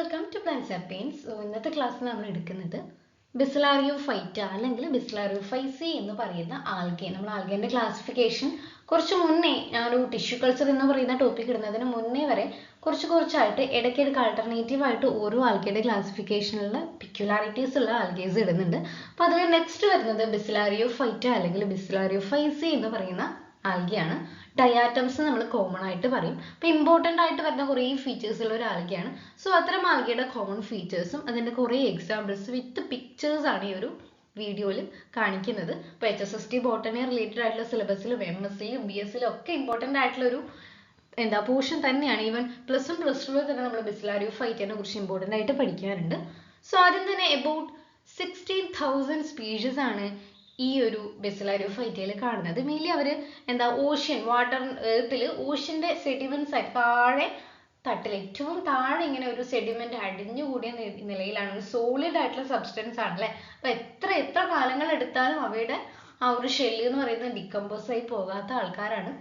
Welcome to plan sapiens. ഇന്നത്തെ ക്ലാസ്സിൽ നമ്മൾ എടുക്കുന്നത് ബിസിലാരിയോഫൈറ്റ അല്ലെങ്കിൽ ബിസിലാരിയോഫൈസി എന്ന് പറയുന്ന ആൽഗെ. നമ്മൾ ആൽഗേന്റെ ക്ലാസിഫിക്കേഷൻ കുറച്ച് മുന്നേ ഞാനൊരു ടിഷ്യൂ കൾച്ചർ എന്ന് പറയുന്ന ടോപ്പിക് ഇടുന്നതിന് മുന്നേ വരെ കുറച്ചായിട്ട് ഇടയ്ക്കിടയ്ക്ക് ആൾട്ടർനേറ്റീവ് ആയിട്ട് ഓരോ ആൽഗയുടെ ക്ലാസിഫിക്കേഷനിലുള്ള പിക്യുലാരിറ്റീസ് ഉള്ള ആൽഗേസ് ഇടുന്നുണ്ട്. അപ്പോൾ അതിൽ നെക്സ്റ്റ് വരുന്നത് ബിസിലാരിയോഫൈറ്റ അല്ലെങ്കിൽ ബിസിലാരിയോഫൈസി എന്ന് പറയുന്ന ആൽഗയാണ്. ഡയാറ്റംസ് നമ്മൾ കോമൺ ആയിട്ട് പറയും. അപ്പോൾ ഇമ്പോർട്ടൻ്റ് ആയിട്ട് വരുന്ന കുറേ ഫീച്ചേഴ്സ് ഉള്ള ഒരു ആൽഗയാണ്. സോ അത്തരം ആൽഗയുടെ കോമൺ ഫീച്ചേഴ്സും അതിൻ്റെ കുറേ എക്സാമ്പിൾസ് വിത്ത് പിക്ചേഴ്സ് ആണ് ഈ ഒരു വീഡിയോയിൽ കാണിക്കുന്നത്. ഇപ്പോൾ HSST ബോട്ടണി റിലേറ്റഡ് ആയിട്ടുള്ള സിലബസിലും MSCയിലും BSCയിലും ഒക്കെ ഇമ്പോർട്ടൻ്റ് ആയിട്ടുള്ള ഒരു പോർഷൻ തന്നെയാണ്. ഈവൻ +1 +2 തന്നെ നമ്മൾ ബിസിലാരിയോഫൈറ്റയെ കുറിച്ച് ഇമ്പോർട്ടൻ്റ് ആയിട്ട് പഠിക്കാറുണ്ട്. സോ ആദ്യം തന്നെ അബൌട്ട് 16,000 സ്പീഷീസ് ആണ് ഈ ഒരു ബിസിലാരിയോഫൈറ്റയിൽ കാണുന്നത്. മെയിൻലി അവർ ഓഷ്യൻ വാട്ടർ എർത്തിൽ ഓഷ്യൻ്റെ സെഡിമെന്റ്സ് ആയിട്ട് താഴെ തട്ടിൽ ഏറ്റവും താഴെ ഇങ്ങനെ ഒരു സെഡിമെന്റ് അടിഞ്ഞുകൂടിയ നിലയിലാണ്. ഒരു സോളിഡ് ആയിട്ടുള്ള സബ്സ്റ്റൻസ് ആണല്ലേ. അപ്പൊ എത്ര കാലങ്ങൾ എടുത്താലും അവയുടെ ആ ഒരു ഷെല്ല് എന്ന് പറയുന്നത് ഡിക്കമ്പോസ് ആയി പോകാത്ത ആൾക്കാരാണ്.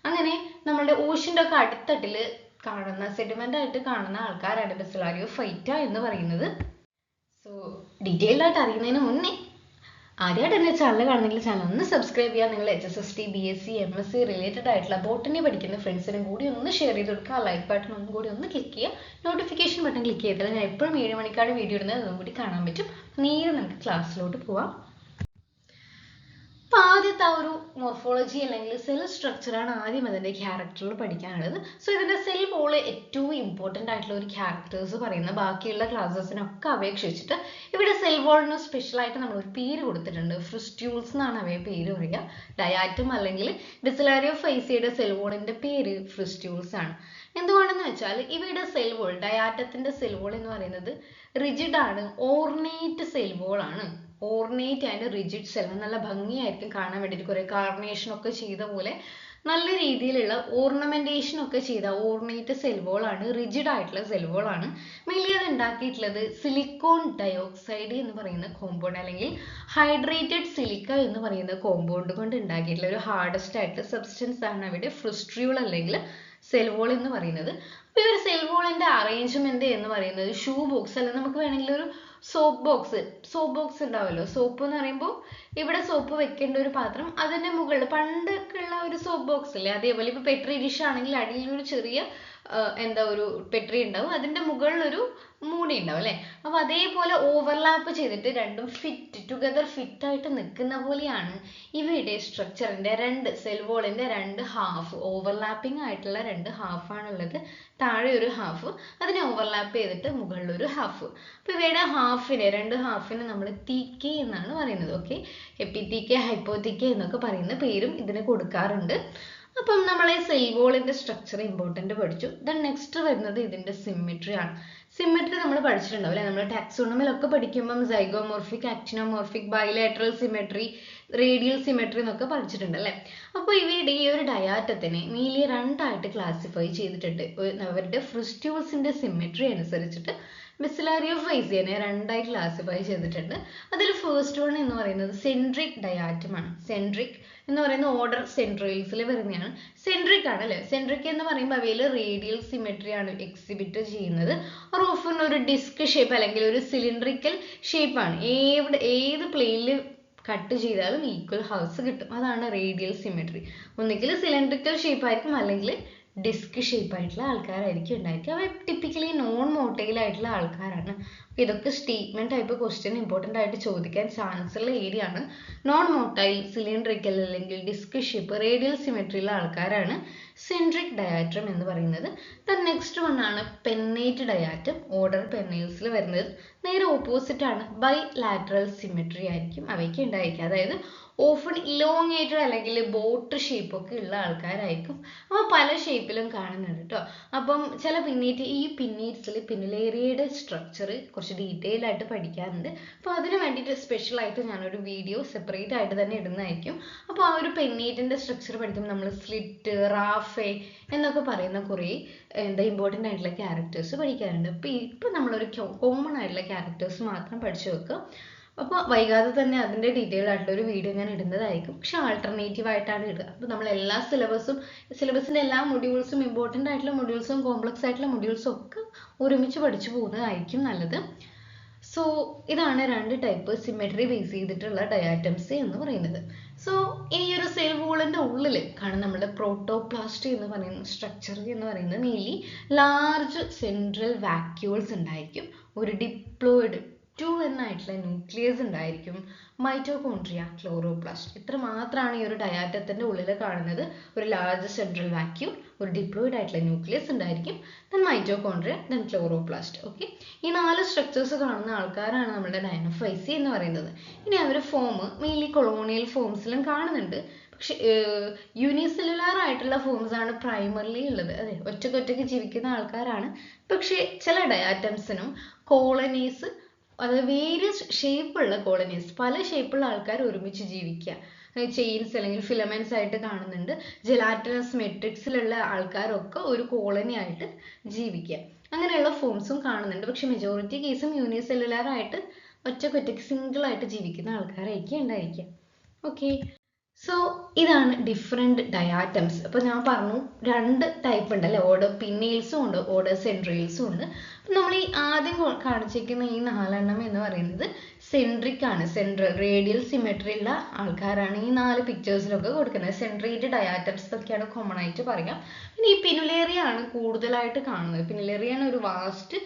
അങ്ങനെ നമ്മളുടെ ഓഷ്യൻ്റെ ഒക്കെ അടിത്തട്ടിൽ കാണുന്ന സെഡിമെന്റ് ആയിട്ട് കാണുന്ന ആൾക്കാരാണ് ബിസിലാരിയോഫൈറ്റ എന്ന് പറയുന്നത്. സോ ഡീറ്റെയിൽഡ് ആയിട്ട് അറിയുന്നതിന് മുന്നേ ആദ്യമായിട്ട് എൻ്റെ ചാനൽ കാണുന്നെങ്കിൽ ചാനൽ ഒന്ന് സബ്സ്ക്രൈബ് ചെയ്യുക. നിങ്ങൾ HSST BSc MSc റിലേറ്റഡ് ആയിട്ടുള്ള ബോട്ടണി പഠിക്കുന്ന ഫ്രണ്ട്സിനും കൂടി ഒന്ന് ഷെയർ ചെയ്ത് കൊടുക്കുക. ലൈക്ക് ബട്ടൺ ഒന്നും കൂടി ഒന്ന് ക്ലിക്ക് ചെയ്യുക. നോട്ടിഫിക്കേഷൻ ബട്ടൺ ക്ലിക്ക് ചെയ്താൽ ഞാൻ എപ്പോഴും 7 മണിക്കാണ് വീഡിയോ ഇടുന്നത്, അതും കൂടി കാണാൻ പറ്റും. നേരെ നമുക്ക് ക്ലാസ്സിലോട്ട് പോവാം. അപ്പോൾ ആദ്യത്തെ ആ ഒരു മോർഫോളജി അല്ലെങ്കിൽ സെൽ സ്ട്രക്ചറാണ് ആദ്യം അതിൻ്റെ ക്യാരക്ടറിൽ പഠിക്കാനുള്ളത്. സോ ഇതിൻ്റെ സെൽ വോൾ ഏറ്റവും ഇമ്പോർട്ടൻ്റ് ആയിട്ടുള്ള ഒരു ക്യാരക്ടേഴ്സ് പറയുന്ന ബാക്കിയുള്ള ക്ലാസ്സസിനൊക്കെ അപേക്ഷിച്ചിട്ട് ഇവിടെ സെൽ വോളിന് സ്പെഷ്യലായിട്ട് നമ്മളൊരു പേര് കൊടുത്തിട്ടുണ്ട്. ഫ്രിസ്റ്റ്യൂൾസ് എന്നാണ് അവയെ പേര് പറയുക. ഡയാറ്റം അല്ലെങ്കിൽ ബിസിലാരിയോഫൈസിയുടെ സെൽ വോളിൻ്റെ പേര് ഫ്രിസ്റ്റ്യൂൾസ് ആണ്. എന്തുകൊണ്ടെന്ന് വെച്ചാൽ ഇവയുടെ സെൽ വോൾ, ഡയാറ്റത്തിൻ്റെ സെൽ വോൾ എന്ന് പറയുന്നത് റിജിഡ് ആണ്, ഓർണേറ്റ് സെൽ വോൾ ആണ്. ഓർണേറ്റ് ആൻഡ് റിജിഡ് സെൽ നല്ല ഭംഗിയായിരിക്കും കാണാൻ വേണ്ടിയിട്ട്. കുറേ കാർണേഷൻ ഒക്കെ ചെയ്ത പോലെ നല്ല രീതിയിലുള്ള ഓർണമെന്റേഷൻ ഒക്കെ ചെയ്ത ഓർണേറ്റ് സെൽ വോൾ ആണ്, റിജിഡ് ആയിട്ടുള്ള സെൽ വോൾ ആണ്. മെയിൻലി അത് ഉണ്ടാക്കിയിട്ടുള്ളത് സിലിക്കോൺ ഡയോക്സൈഡ് എന്ന് പറയുന്ന കോമ്പൗണ്ട് അല്ലെങ്കിൽ ഹൈഡ്രേറ്റഡ് സിലിക്ക എന്ന് പറയുന്ന കോമ്പൗണ്ട് കൊണ്ട് ഉണ്ടാക്കിയിട്ടുള്ള ഒരു ഹാർഡസ്റ്റ് ആയിട്ടുള്ള സബ്സ്റ്റൻസ് ആണ് അവിടെ ഫ്രിസ്ട്രിയൂൾ അല്ലെങ്കിൽ സെൽ വോൾ എന്ന് പറയുന്നത്. അപ്പോൾ ഈ ഒരു സെൽ വോളിന്റെ അറേഞ്ച്മെന്റ് എന്ന് പറയുന്നത് ഷൂ ബോക്സ് അല്ല, നമുക്ക് വേണമെങ്കിൽ ഒരു സോപ്പ് ബോക്സ് ഉണ്ടാവുമല്ലോ. സോപ്പ് എന്ന് പറയുമ്പോൾ ഇവിടെ സോപ്പ് വെക്കേണ്ട ഒരു പാത്രം, അതിന്റെ മുകളിൽ പണ്ടൊക്കെ ഉള്ള ഒരു സോപ്പ് ബോക്സ് അല്ലേ, അതേപോലെ ഇപ്പൊ പെട്രി ഡിഷ് ആണെങ്കിൽ അടിയിൽ ഒരു ചെറിയ ഒരു പെട്രി ഉണ്ടാവും, അതിന്റെ മുകളിൽ ഒരു മൂടി ഉണ്ടാവും അല്ലെ. അപ്പൊ അതേപോലെ ഓവർലാപ്പ് ചെയ്തിട്ട് രണ്ടും ടുഗദർ ഫിറ്റ് ആയിട്ട് നിൽക്കുന്ന പോലെയാണ് ഇവയുടെ സ്ട്രക്ചറിന്റെ സെൽ വോളിന്റെ രണ്ട് ഹാഫ് ഓവർലാപ്പിംഗ് ആയിട്ടുള്ള രണ്ട് ഹാഫാണുള്ളത്. താഴെ ഒരു ഹാഫ്, അതിനെ ഓവർലാപ്പ് ചെയ്തിട്ട് മുകളിൽ ഒരു ഹാഫ്. അപ്പൊ ഇവയുടെ രണ്ട് ഹാഫിനെ നമ്മൾ തീക്കെ എന്നാണ് പറയുന്നത്. ഓക്കെ, എപ്പിത്തീക്കെ ഹൈപ്പോത്തീക്കെ എന്നൊക്കെ പറയുന്ന പേരും ഇതിന് കൊടുക്കാറുണ്ട്. അപ്പം നമ്മളെ സെൽ വോളിന്റെ സ്ട്രക്ചർ ഇമ്പോർട്ടൻ്റ് പഠിച്ചു. ദെൻ നെക്സ്റ്റ് വരുന്നത് ഇതിന്റെ സിമ്മെട്രി ആണ്. സിമ്മെട്രി നമ്മൾ പഠിച്ചിട്ടുണ്ടാവും അല്ലെ. നമ്മൾ ടാക്സോണമിലൊക്കെ പഠിക്കുമ്പം zygomorphic, actinomorphic, bilateral symmetry, radial symmetry എന്നൊക്കെ പഠിച്ചിട്ടുണ്ട് അല്ലേ. അപ്പോൾ ഇവയുടെ ഈ ഒരു ഡയാറ്റത്തിനെ മെയിൻലി രണ്ടായിട്ട് ക്ലാസിഫൈ ചെയ്തിട്ടുണ്ട്. അവരുടെ ഫ്രിസ്റ്റ്യൂൾസിന്റെ സിമെട്രി അനുസരിച്ചിട്ട് ബിസിലാരിയോഫൈസിയെ രണ്ടായി ക്ലാസിഫൈ ചെയ്തിട്ടുണ്ട്. അതിൽ ഫസ്റ്റ് വൺ എന്ന് പറയുന്നത് സെൻട്രിക് ഡയാറ്റമാണ്. സെൻട്രിക് എന്ന് പറയുന്ന ഓർഡർ സെൻട്രൽസിൽ വരുന്നതാണ്. സെൻട്രിക് ആണ് അല്ലെ. സെൻട്രിക് എന്ന് പറയുമ്പോൾ അവയിൽ റേഡിയൽ സിമെട്രി ആണ് എക്സിബിറ്റ് ചെയ്യുന്നത്. ഓഫൻ ഒരു ഡിസ്ക് ഷേപ്പ് അല്ലെങ്കിൽ ഒരു സിലിണ്ടറിക്കൽ ഷേപ്പാണ്. ഏത് പ്ലെയിനിൽ കട്ട് ചെയ്താലും ഈക്വൽ ഹൗസ് കിട്ടും. അതാണ് റേഡിയൽ സിമെട്രി. ഒന്നുകിൽ സിലിണ്ടറിക്കൽ ഷേപ്പ് ആയിരിക്കും അല്ലെങ്കിൽ ഡിസ്ക് ഷേപ്പ് ആയിട്ടുള്ള ആൾക്കാരായിരിക്കും ഉണ്ടായിരിക്കും. അവ ടിപ്പിക്കലി നോൺ മോട്ടൈൽ ആയിട്ടുള്ള ആൾക്കാരാണ്. ഇതൊക്കെ സ്റ്റേറ്റ്മെന്റ് ടൈപ്പ് ക്വസ്റ്റ്യൻ ഇമ്പോർട്ടൻ്റ് ആയിട്ട് ചോദിക്കാൻ ചാൻസ് ഉള്ള ഏരിയ ആണ്. നോൺ മോട്ടൈൽ, സിലിണ്ടറിക്കൽ അല്ലെങ്കിൽ ഡിസ്ക് ഷേപ്പ്, റേഡിയൽ സിമെട്രിയുള്ള ആൾക്കാരാണ് സെൻട്രിക് ഡയാറ്റം എന്ന് പറയുന്നത്. ദെൻ നെക്സ്റ്റ് വൺ ആണ് പെന്നേറ്റ് ഡയാറ്റം. ഓർഡർ പെന്നേൽസിൽ വരുന്നത്. നേരെ ഓപ്പോസിറ്റ് ആണ്, ബൈ ലാറ്ററൽ സിമെട്രി ആയിരിക്കും അവയ്ക്ക് ഉണ്ടായിരിക്കുക. അതായത് ഓഫൺ ഇലോങ്ങേറ്റഡ് അല്ലെങ്കിൽ ബോട്ട് ഷേപ്പ് ഒക്കെ ഉള്ള ആൾക്കാരായിരിക്കും. അപ്പോൾ പല ഷേപ്പിലും കാണുന്നുണ്ട് കേട്ടോ. അപ്പം ചില പിന്നീറ്റ്സിൽ പിന്നിലേറിയയുടെ സ്ട്രക്ചർ കുറച്ച് ഡീറ്റെയിൽ ആയിട്ട് പഠിക്കാറുണ്ട്. അപ്പോൾ അതിന് വേണ്ടിയിട്ട് സ്പെഷ്യലായിട്ട് ഞാനൊരു വീഡിയോ സെപ്പറേറ്റ് ആയിട്ട് തന്നെ ഇടുന്നതായിരിക്കും. അപ്പോൾ ആ ഒരു പെന്നേറ്റിന്റെ സ്ട്രക്ചർ പഠിക്കുമ്പോൾ നമ്മൾ സ്ലിറ്റ്, റാഫെ എന്നൊക്കെ പറയുന്ന കുറേ ഇമ്പോർട്ടൻ്റ് ആയിട്ടുള്ള ക്യാരക്ടേഴ്സ് പഠിക്കാറുണ്ട്. ഇപ്പം നമ്മളൊരു കോമൺ ആയിട്ടുള്ള ക്യാരക്ടേഴ്സ് മാത്രം പഠിച്ചു വെക്കുക. അപ്പോൾ വൈകാതെ തന്നെ അതിൻ്റെ ഡീറ്റെയിൽ ആയിട്ടുള്ള ഒരു വീഡിയോ ഞാൻ ഇടുന്നതായിരിക്കും. പക്ഷെ ആൾട്ടർനേറ്റീവ് ആയിട്ടാണ് ഇടുക. അപ്പോൾ നമ്മൾ എല്ലാ സിലബസിൻ്റെ എല്ലാ മൊഡ്യൂൾസും, ഇമ്പോർട്ടൻ്റ് ആയിട്ടുള്ള മൊഡ്യൂൾസും കോംപ്ലക്സ് ആയിട്ടുള്ള മൊഡ്യൂൾസും ഒക്കെ ഒരുമിച്ച് പഠിച്ചു പോകുന്നതായിരിക്കും നല്ലത്. സോ ഇതാണ് 2 ടൈപ്പ് സിമെട്രി ബേസ് ചെയ്തിട്ടുള്ള ഡയാറ്റംസ് എന്ന് പറയുന്നത്. സോ ഈ ഒരു സെൽ വോളിൻ്റെ ഉള്ളിൽ കാണുന്ന നമ്മുടെ പ്രോട്ടോപ്ലാസ്റ്റ് എന്ന് പറയുന്ന സ്ട്രക്ചർ എന്ന് പറയുന്നത് മെയിൻലി ലാർജ് സെൻട്രൽ വാക്യൂൾസ് ഉണ്ടായിരിക്കും, ഒരു ഡിപ്ലോയിഡ് 2N ആയിട്ടുള്ള ന്യൂക്ലിയസ് ഉണ്ടായിരിക്കും, മൈറ്റോകോൺട്രിയ, ക്ലോറോപ്ലാസ്റ്റ്. ഇത്ര മാത്രമാണ് ഈ ഒരു ഡയാറ്റത്തിൻ്റെ ഉള്ളിൽ കാണുന്നത്. ഒരു ലാർജ് സെൻട്രൽ വാക്യൂൾ, ഒരു ഡിപ്ലോയിഡ് ആയിട്ടുള്ള ന്യൂക്ലിയസ് ഉണ്ടായിരിക്കും, then mitochondria, then chloroplast. Okay, ഈ 4 സ്ട്രക്ചേഴ്സ് കാണുന്ന ആൾക്കാരാണ് നമ്മുടെ ഡൈനോഫൈസി എന്ന് പറയുന്നത്. ഇനി അവർ ഫോം മെയിൻലി കൊളോണിയൽ ഫോംസിലും കാണുന്നുണ്ട്. പക്ഷെ യൂണിസെല്ലുലാർ ആയിട്ടുള്ള ഫോംസ് ആണ് പ്രൈമറിലി ഉള്ളത്. അതെ, ഒറ്റയ്ക്ക് ജീവിക്കുന്ന ആൾക്കാരാണ്. പക്ഷേ ചില ഡയാറ്റംസിനും കോളനീസ്, അത് വേരിയസ് ഷേപ്പുള്ള കോളനീസ്, പല ഷേപ്പുള്ള ആൾക്കാർ ഒരുമിച്ച് ജീവിക്കുക, ചെയിൻസ് അല്ലെങ്കിൽ ഫിലമെന്റ്സ് ആയിട്ട് കാണുന്നുണ്ട്. ജെലാറ്റിനസ് മെട്രിക്സിലുള്ള ആൾക്കാരൊക്കെ ഒരു കോളനി ആയിട്ട് ജീവിക്കുക, അങ്ങനെയുള്ള ഫോംസും കാണുന്നുണ്ട്. പക്ഷെ മെജോറിറ്റി കേസും യൂണിസെല്ലുലാർ ആയിട്ട് ഒറ്റയ്ക്ക് സിംഗിൾ ആയിട്ട് ജീവിക്കുന്ന ആൾക്കാരായിരിക്കും ഉണ്ടായിരിക്കുക. ഓക്കെ, സോ ഇതാണ് ഡിഫറെൻറ്റ് ഡയാറ്റംസ്. അപ്പോൾ ഞാൻ പറഞ്ഞു 2 ടൈപ്പ് ഉണ്ട് അല്ലേ, ഓർഡർ പിന്നീൽസും ഉണ്ട്, ഓർഡർ സെൻട്രിയൽസും ഉണ്ട്. അപ്പം നമ്മൾ ഈ ആദ്യം കാണിച്ചിരിക്കുന്ന ഈ 4 എന്ന് പറയുന്നത് സെൻട്രിക് ആണ്, സെൻട്രൽ റേഡിയൽ സിമെട്രി ഉള്ള ആൾക്കാരാണ് ഈ 4 പിക്ചേഴ്സിലൊക്കെ കൊടുക്കുന്നത്. സെൻട്രേറ്റ് ഡയാറ്റംസ് എന്നൊക്കെയാണ് കോമൺ ആയിട്ട് പറയാം. പിന്നെ ഈ പിനുലേറിയ ആണ് കൂടുതലായിട്ട് കാണുന്നത്. പിനുലേറിയ ആണ് ഒരു വാസ്റ്റ്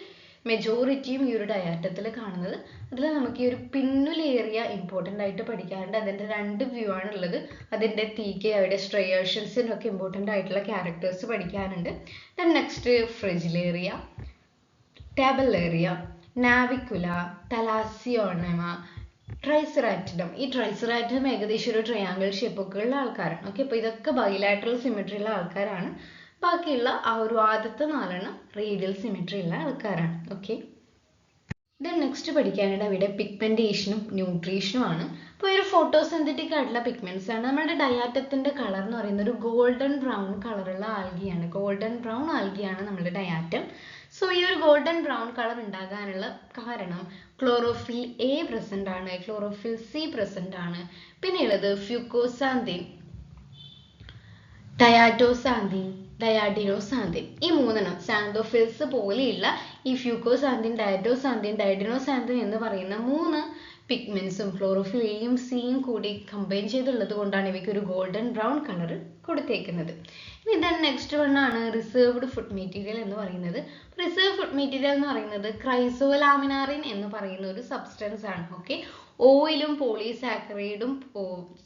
മെജോറിറ്റിയും ഈ ഒരു ഡയാറ്റത്തിൽ കാണുന്നത്. അതിൽ നമുക്ക് ഈ ഒരു പിന്നുലേറിയ ഇമ്പോർട്ടൻ്റ് ആയിട്ട് പഠിക്കാറുണ്ട്. അതിൻ്റെ 2 വ്യൂ ആണുള്ളത്. അതിൻ്റെ തീക്കെ, അവിടെ സ്ട്രയേഷൻസിനൊക്കെ ഇമ്പോർട്ടൻ്റ് ആയിട്ടുള്ള ക്യാരക്ടേഴ്സ് പഠിക്കാനുണ്ട്. Then next Fragilaria, Tabellaria, Navicula, Thalassionema, Triceratium. ഈ ട്രൈസെറാറ്റിഡം ഏകദേശം ഒരു ട്രയാങ്കിൾ ഷേപ്പൊക്കെ ഉള്ള ആൾക്കാരാണ്. ഓക്കെ, അപ്പോൾ ഇതൊക്കെ ബൈലാറ്ററൽ സിമെട്രി ഉള്ള ആൾക്കാരാണ്. ബാക്കിയുള്ള ആ ഒരു ആദ്യത്തെ 4 റേഡിയൽ സിമെട്രി ഉള്ള ആൾക്കാരാണ്. ഓക്കെ, ദെൻ നെക്സ്റ്റ് പഠിക്കാനായിട്ട് അവിടെ പിഗ്മെന്റേഷനും ന്യൂട്രീഷനും ആണ്. അപ്പോൾ ഒരു ഫോട്ടോസിന്തറ്റിക് ആയിട്ടുള്ള പിഗ്മെന്റ്സ് ആണ്. നമ്മുടെ ഡയാറ്റത്തിന്റെ കളർ എന്ന് പറയുന്നത് ഒരു ഗോൾഡൻ ബ്രൗൺ കളറുള്ള ആൽഗിയാണ്. ഗോൾഡൻ ബ്രൗൺ ആൽഗിയാണ് നമ്മുടെ ഡയാറ്റം. സോ ഈ ഒരു ഗോൾഡൻ ബ്രൗൺ കളർ ഉണ്ടാകാനുള്ള കാരണം ക്ലോറോഫിൽ എ പ്രസന്റ് ആണ്, ക്ലോറോഫിൽ സി പ്രസന്റ് ആണ്, പിന്നെ ഉള്ളത് ഫ്യൂക്കോസാന്തിൻ, ഡയാറ്റോസാന്തിൻ, ഡയാഡിനോസാന്തിൻ. ഈ 3 സാന്തോഫിൽസ് പോലെയുള്ള ഈ ഫ്യൂക്കോസാന്തിൻ, ഡയാറ്റോസാന്തിൻ, ഡയഡിനോസാന്തിൻ എന്ന് പറയുന്ന 3 പിഗ്മെന്റ്സും ക്ലോറോഫിൽ എയും സിയും കൂടി കമ്പൈൻ ചെയ്തുള്ളത് കൊണ്ടാണ് ഇവയ്ക്ക് ഒരു ഗോൾഡൻ ബ്രൗൺ കളർ കൊടുത്തേക്കുന്നത്. ഇനി ദെൻ നെക്സ്റ്റ് ആണ് റിസർവ്ഡ് ഫുഡ് മെറ്റീരിയൽ എന്ന് പറയുന്നത്. റിസർവ് ഫുഡ് മെറ്റീരിയൽ എന്ന് പറയുന്നത് ക്രൈസോലാമിനാറിൻ എന്ന് പറയുന്ന ഒരു സബ്സ്റ്റൻസ് ആണ്. ഓക്കെ, ഓയിലും പോളിസാക്കറൈഡും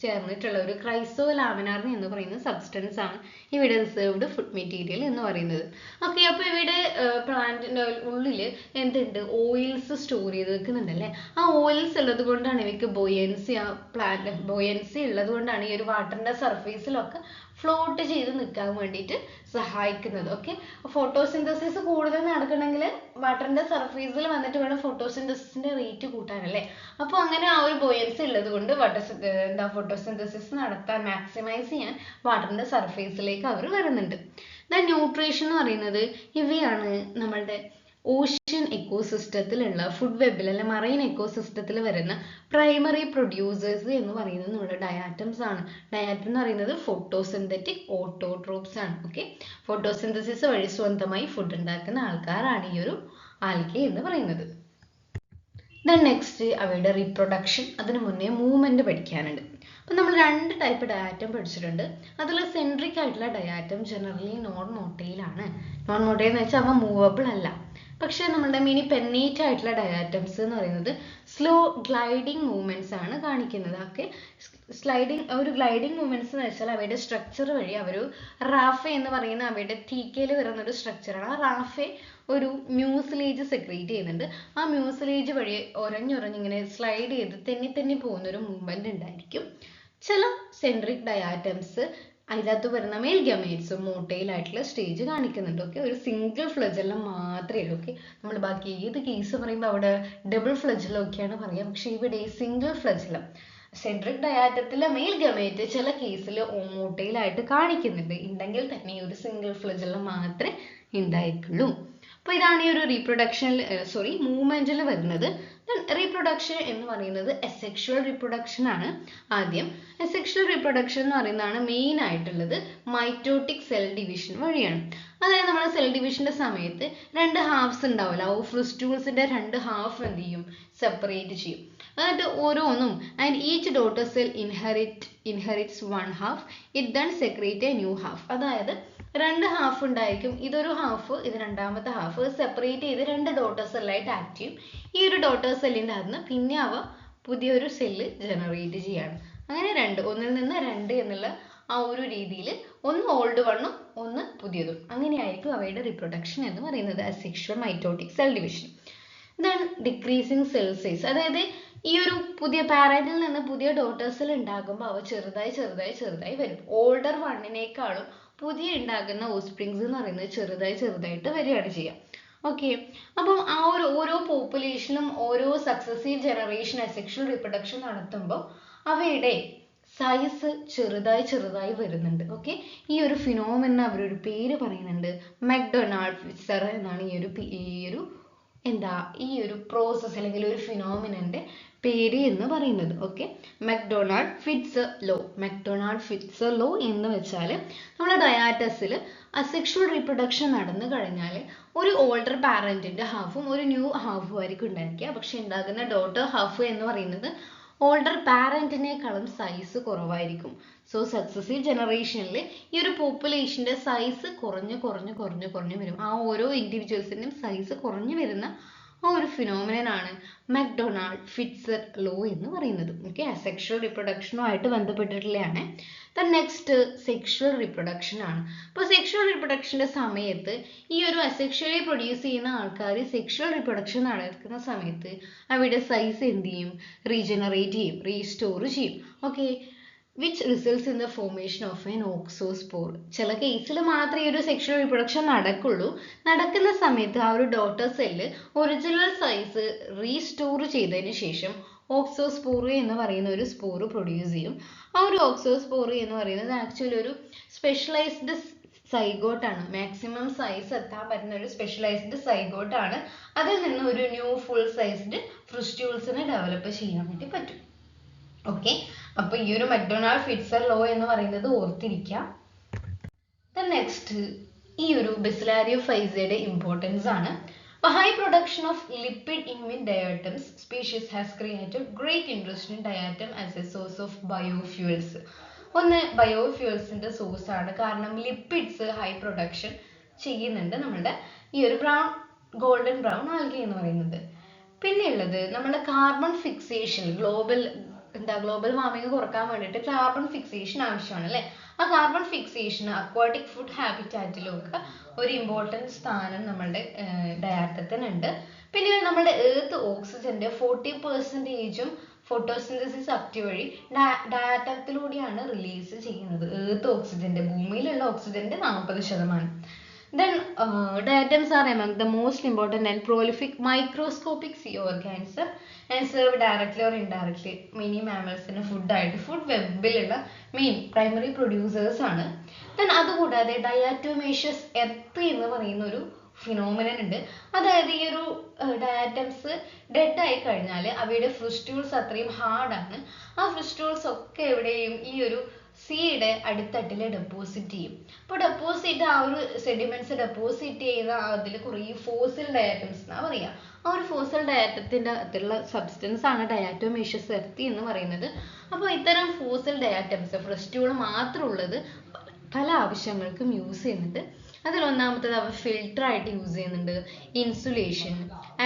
ചേർന്നിട്ടുള്ള ഒരു ക്രൈസോലാമിനാറിൻ എന്ന് പറയുന്ന സബ്സ്റ്റൻസ് ആണ് ഇവിടെ റിസർവ്ഡ് ഫുഡ് മെറ്റീരിയൽ എന്ന് പറയുന്നത്. ഓക്കെ, അപ്പോൾ ഇവിടെ പ്ലാന്റിൻ്റെ ഉള്ളിൽ എന്തുണ്ട്, ഓയിൽസ് സ്റ്റോർ ചെയ്ത് വെക്കുന്നുണ്ടല്ലേ. ആ ഓയിൽസ് ഉള്ളത് കൊണ്ടാണ് ഇവയ്ക്ക് ബൊയൻസി, ബൊയൻസി ഉള്ളത് കൊണ്ടാണ് ഈ ഒരു വാട്ടറിൻ്റെ സർഫേസിലൊക്കെ ഫ്ലോട്ട് ചെയ്ത് നിൽക്കാൻ വേണ്ടിയിട്ട് സഹായിക്കുന്നത്. ഓക്കെ, ഫോട്ടോസിന്തസിസ് കൂടുതൽ നടക്കണമെങ്കിൽ വാട്ടറിൻ്റെ സർഫേസിൽ വന്നിട്ട് വേണം ഫോട്ടോസിന്തസിസിൻ്റെ റേറ്റ് കൂട്ടാനല്ലേ. അപ്പോൾ അങ്ങനെ ആ ഒരു ബോയൻസി ഉള്ളത് കൊണ്ട് ഫോട്ടോസിന്തസിസ് നടത്താൻ, മാക്സിമൈസ് ചെയ്യാൻ വാട്ടറിൻ്റെ സർഫേസിലേക്ക് അവർ വരുന്നുണ്ട്. ദെൻ ന്യൂട്രീഷൻ എന്ന് പറയുന്നത് ഇവയാണ് നമ്മളുടെ ഓഷ്യൻ എക്കോസിസ്റ്റത്തിലുള്ള ഫുഡ് വെബിൽ അല്ലെ മറൈൻ എക്കോസിസ്റ്റത്തിൽ വരുന്ന പ്രൈമറി പ്രൊഡ്യൂസേഴ്സ് എന്ന് പറയുന്നത് നമ്മുടെ ഡയാറ്റംസ് ആണ്. ഡയാറ്റം എന്ന് പറയുന്നത് ഫോട്ടോസിന്തറ്റിക് ഓട്ടോട്രോപ്സ് ആണ്. ഓക്കെ, ഫോട്ടോസിന്തസിസ് വഴി സ്വന്തമായി ഫുഡ് ഉണ്ടാക്കുന്ന ആൾക്കാരാണ് ഈ ഒരു ആൽഗെ എന്ന് പറയുന്നത്. ദെൻ നെക്സ്റ്റ് അവയുടെ റീപ്രൊഡക്ഷൻ, അതിന് മുന്നേ മൂവ്മെന്റ് പഠിക്കാനുണ്ട്. അപ്പം നമ്മൾ 2 ടൈപ്പ് ഡയാറ്റം പഠിച്ചിട്ടുണ്ട്. അതിൽ സെൻട്രിക് ആയിട്ടുള്ള ഡയാറ്റം ജനറലി നോൺ മോട്ടൈൽ ആണ്. നോൺ മോട്ടൈൽ എന്ന് വെച്ചാൽ അവ മൂവബിൾ അല്ല. പക്ഷേ നമ്മുടെ മിനി പെന്നേറ്റ് ആയിട്ടുള്ള ഡയാറ്റംസ് എന്ന് പറയുന്നത് സ്ലോ ഗ്ലൈഡിങ് മൂവ്മെന്റ്സ് ആണ് കാണിക്കുന്നത്. ഓക്കെ, ഒരു ഗ്ലൈഡിങ് മൂവ്മെന്റ്സ് എന്ന് വെച്ചാൽ അവയുടെ സ്ട്രക്ചർ വഴി ഒരു റാഫെ എന്ന് പറയുന്ന അവയുടെ തീക്കയിൽ വരുന്ന ഒരു സ്ട്രക്ചറാണ്. ആ റാഫെ ഒരു മ്യൂസിലേജ് സെക്രീറ്റ് ചെയ്യുന്നുണ്ട്. ആ മ്യൂസിലേജ് വഴി ഇങ്ങനെ സ്ലൈഡ് ചെയ്ത് തെന്നി പോകുന്ന ഒരു മൂവ്മെന്റ് ഉണ്ടായിരിക്കും. ചില സെൻട്രിക് ഡയാറ്റംസ് അതിനകത്ത് വരുന്ന മെയിൽ ഗമേറ്റ്സും മോട്ടൈൽ ആയിട്ടുള്ള സ്റ്റേജ് കാണിക്കുന്നുണ്ട്. ഓക്കെ, ഒരു സിംഗിൾ ഫ്ലജെല്ലം മാത്രമേ ഉള്ളൂ. ഓക്കെ, നമ്മൾ ബാക്കി ഏത് കേസ് പറയുമ്പോൾ അവിടെ ഡബിൾ ഫ്ലജെല്ലം ഒക്കെയാണ് പറയുക. പക്ഷെ ഇവിടെ single flagellum centric ഡയാറ്റത്തിലെ mail gamete ചില കേസിൽ മോട്ടൈൽ ആയിട്ട് കാണിക്കുന്നുണ്ട്. ഉണ്ടെങ്കിൽ തന്നെ ഒരു സിംഗിൾ ഫ്ലജെല്ലം മാത്രമേ ഉണ്ടായിട്ടുള്ളൂ. അപ്പോൾ ഇതാണ് ഈ ഒരു മൂവ്മെന്റിൽ വരുന്നത്. റീപ്രൊഡക്ഷൻ എന്ന് പറയുന്നത് അസെക്ഷുവൽ റീപ്രൊഡക്ഷൻ ആണ്. ആദ്യം അസെക്ഷുവൽ റീപ്രൊഡക്ഷൻ എന്ന് പറയുന്നതാണ് മെയിൻ ആയിട്ടുള്ളത് മൈറ്റോട്ടിക് സെൽ ഡിവിഷൻ വഴിയാണ്. അതായത് നമ്മൾ സെൽ ഡിവിഷന്റെ സമയത്ത് രണ്ട് ഹാഫ്സ് ഉണ്ടാവില്ല, ഓഫ്രിസ്റ്റൂൾസിന്റെ രണ്ട് ഹാഫ് എന്ത് ചെയ്യും, സെപ്പറേറ്റ് ചെയ്യും. എന്നിട്ട് ഓരോന്നും and each daughter cell inherits one half, it then secrete a new half. അതായത് രണ്ട് ഹാഫ് ഉണ്ടായിരിക്കും, ഇതൊരു ഹാഫ്, ഇത് രണ്ടാമത്തെ ഹാഫ്, സെപ്പറേറ്റ് ചെയ്ത് രണ്ട് ഡോട്ടർ സെല്ലായിട്ട് ആക്ട് ചെയ്യും. ഈ ഒരു ഡോട്ടർ സെല്ലിൻ്റെ അകത്ത് പിന്നെ അവ പുതിയൊരു സെല്ല് ജനറേറ്റ് ചെയ്യാണ്. അങ്ങനെ ഒന്നിൽ നിന്ന് രണ്ട് എന്നുള്ള ആ ഒരു രീതിയിൽ ഒന്ന് ഓൾഡ് വണ്ണും ഒന്ന് പുതിയതും, അങ്ങനെയായിരിക്കും അവയുടെ റീപ്രൊഡക്ഷൻ എന്ന് പറയുന്നത് asexual mitotic cell division. Then decreasing cell size, അതായത് ഈ ഒരു പുതിയ പാരന്റിൽ നിന്ന് പുതിയ ഡോട്ടർ സെൽ ഉണ്ടാകുമ്പോൾ അവ ചെറുതായി വരും. ഓൾഡർ വണ്ണിനേക്കാളും പുതിയ ഉണ്ടാകുന്ന ഓസ്പ്രിങ്സ് എന്ന് പറയുന്നത് ചെറുതായിട്ട് വരികയാണ് ചെയ്യുക. ഓക്കെ, അപ്പം ആ ഒരു ഓരോ പോപ്പുലേഷനും ഓരോ സക്സസീവ് ജനറേഷൻ അസെക്ഷുവൽ റീപ്രൊഡക്ഷൻ നടത്തുമ്പോൾ അവയുടെ സൈസ് ചെറുതായി വരുന്നുണ്ട്. ഓക്കെ, ഈ ഒരു ഫിനോമിന അവരൊരു പേര് പറയുന്നുണ്ട്, മക്ഡൊണാൾഡ് ഫിറ്റ്സർ എന്നാണ് ഈ ഒരു പ്രോസസ് അല്ലെങ്കിൽ ഒരു ഫിനോമിനന്റെ പേര് എന്ന് പറയുന്നത്. ഓക്കെ, മക്ഡൊണാൾഡ് ഫിറ്റ്സർ ലോ എന്ന് വെച്ചാൽ നമ്മുടെ ഡയാറ്റസിൽ അസെക്ഷുവൽ റീപ്രൊഡക്ഷൻ നടന്നു കഴിഞ്ഞാൽ ഒരു ഓൾഡർ പാരന്റിന്റെ ഹാഫും ഒരു ന്യൂ ഹാഫും ആയിരിക്കും ഉണ്ടായിരിക്കുക. പക്ഷെ ഉണ്ടാകുന്ന ഡോട്ടർ ഹാഫ് എന്ന് പറയുന്നത് ഓൾഡർ പാരന്റിനേക്കാളും സൈസ് കുറവായിരിക്കും. സോ സക്സസീവ് ജനറേഷനിൽ ഈ ഒരു പോപ്പുലേഷന്റെ സൈസ് കുറഞ്ഞു വരും. ആ ഓരോ ഇൻഡിവിജ്വൽസിന്റെയും സൈസ് കുറഞ്ഞു വരുന്ന ആ ഒരു ഫിനോമിനനാണ് മക്ഡൊണാൾഡ് ഫിറ്റ്സർ ലോ എന്ന് പറയുന്നത്. ഓക്കെ, അസെക്ഷുവൽ റീപ്രൊഡക്ഷനുമായിട്ട് ബന്ധപ്പെട്ടിട്ടുള്ളതാണ്. നെക്സ്റ്റ് സെക്ഷുവൽ റീപ്രൊഡക്ഷൻ ആണ്. അപ്പോൾ സെക്ഷുവൽ റീപ്രൊഡക്ഷന്റെ സമയത്ത് ഈ ഒരു അസെക്ഷുവലി പ്രൊഡ്യൂസ് ചെയ്യുന്ന ആൾക്കാർ സെക്ഷുവൽ റീപ്രൊഡക്ഷൻ നടക്കുന്ന സമയത്ത് അവയുടെ സൈസ് എന്ത് ചെയ്യും, റീസ്റ്റോർ ചെയ്യും. Okay, which results in the formation of an oxospore. ചില കേസിൽ മാത്രമേ ഈ ഒരു സെക്ഷുവൽ റീപ്രൊഡക്ഷൻ നടക്കുന്ന സമയത്ത് ആ ഒരു daughter cell original size restore ചെയ്തതിന് ശേഷം ഓക്സോസ്പോർ എന്ന് പറയുന്ന ഒരു സ്പോർ പ്രൊഡ്യൂസ് ചെയ്യും. ആ ഒരു ഓക്സോസ്പോർ എന്ന് പറയുന്നത് ആക്ച്വലി ഒരു സ്പെഷ്യലൈസ്ഡ് സൈഗോട്ടാണ്, മാക്സിമം സൈസ് എത്താൻ പറ്റുന്ന ഒരു സ്പെഷ്യലൈസ്ഡ് സൈഗോട്ടാണ്. അതിൽ നിന്ന് ഒരു ന്യൂ ഫുൾ സൈസ്ഡ് ഫ്രിസ്റ്റ്യൂൾസിനെ ഡെവലപ്പ് ചെയ്യാൻ വേണ്ടി പറ്റും. ഓക്കെ, അപ്പൊ ഈ ഒരു മക്ഡൊണാൾഡ് ഫിറ്റ്സർ ലോ എന്ന് പറയുന്നത് ഓർത്തിരിക്കുക. നെക്സ്റ്റ് ഈ ഒരു ബസിലാരിയോഫൈസയുടെ ഇമ്പോർട്ടൻസ് ആണ്. High production of lipid in diatoms species has created great interest in diatom as a source of biofuels. ഒന്ന് ബയോഫ്യൂൽസിന്റെ സോഴ്സ് ആണ്, കാരണം ലിപ്പിഡ്സ് ഹൈ പ്രൊഡക്ഷൻ ചെയ്യുന്നുണ്ട് നമ്മുടെ ഈ ഒരു ഗോൾഡൻ ബ്രൗൺ ആൽഗെ എന്ന് പറയുന്നത്. പിന്നെ ഉള്ളത് നമ്മുടെ കാർബൺ ഫിക്സേഷൻ, ഗ്ലോബൽ വാർമിംഗ് കുറക്കാൻ വേണ്ടിയിട്ട് കാർബൺ ഫിക്സേഷൻ ആവശ്യമാണ് അല്ലേ. ആ കാർബൺ ഫിക്സേഷൻ അക്വാട്ടിക് ഫുഡ് ഹാബിറ്റാറ്റിലൊക്കെ ഒരു ഇമ്പോർട്ടൻറ്റ് സ്ഥാനം നമ്മളുടെ ഡയാറ്റത്തിനുണ്ട്. പിന്നെ നമ്മുടെ എർത്ത് ഓക്സിജന്റെ 40% ഫോട്ടോസിന്തസിസ് ആക്ട് വഴി ഡയാറ്റത്തിലൂടെയാണ് റിലീസ് ചെയ്യുന്നത്. എർത്ത് ഓക്സിജന്റെ, ഭൂമിയിലുള്ള ഓക്സിജന്റെ 40%. Then diatoms are among the most important and prolific microscopic sea organisms and serve directly or indirectly many mammals in food webbiലുള്ള മെയിൻ പ്രൈമറി പ്രൊഡ്യൂസേഴ്സ് ആണ്. Then അതുകൂടാതെ ഡയാറ്റോമേഷ്യസ് എർത്ത് എന്ന് പറയുന്ന ഒരു ഫിനോമിനൻ ഉണ്ട്. അതായത് ഈ ഒരു ഡയാറ്റംസ് ഡെഡ് ആയി കഴിഞ്ഞാൽ അവയുടെ ഫ്രിസ്റ്റ്യൂൾസ് അത്രയും ഹാർഡാണ്. ആ ഫ്രിസ്റ്റ്യൂൾസ് ഒക്കെ എവിടെയും ഈ ഒരു സീയുടെ അടിത്തട്ടിൽ ഡെപ്പോസിറ്റ് ചെയ്യും. അപ്പോൾ ഡെപ്പോസിറ്റ് ആ ഒരു സെഡിമെന്റ്സ് ഡെപ്പോസിറ്റ് ചെയ്ത അതിൽ കുറേ ഫോസിൽ ഡയാറ്റംസ് എന്നാ പറയുക. ആ ഒരു ഫോസിൽ ഡയാറ്റത്തിന്റെ അകത്തുള്ള സബ്സ്റ്റൻസ് ആണ് ഡയാറ്റോമേഷ്യസ് എർത്ത് എന്ന് പറയുന്നത്. അപ്പോൾ ഇത്തരം ഫോസിൽ ഡയാറ്റംസ് ഫ്രിസ്റ്റ്യൂൾ മാത്രമുള്ളത് പല ആവശ്യങ്ങൾക്കും യൂസ് ചെയ്യുന്നുണ്ട്. അതിൽ ഒന്നാമത്തത് അവ ഫിൽട്ടർ ആയിട്ട് യൂസ് ചെയ്യുന്നുണ്ട്, ഇൻസുലേഷൻ,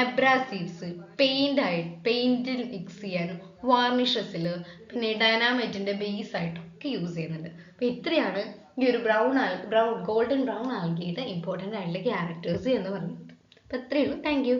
അബ്രാസീവ്സ്, പെയിന്റ് മിക്സ് ചെയ്യാനും, വാർണിഷസിൽ, പിന്നെ ഡൈനാമൈറ്റിന്റെ ബേസ് ആയിട്ടൊക്കെ യൂസ് ചെയ്യുന്നുണ്ട്. അപ്പൊ ഇത്രയാണ് ഈ ഒരു ഗോൾഡൻ ബ്രൗൺ ആൽഗയുടെ ഇമ്പോർട്ടൻ്റ് ആയിട്ടുള്ള ക്യാരക്ടേഴ്സ് എന്ന് പറയുന്നത്. അപ്പൊ ഇത്രയേ ഉള്ളൂ. Thank you.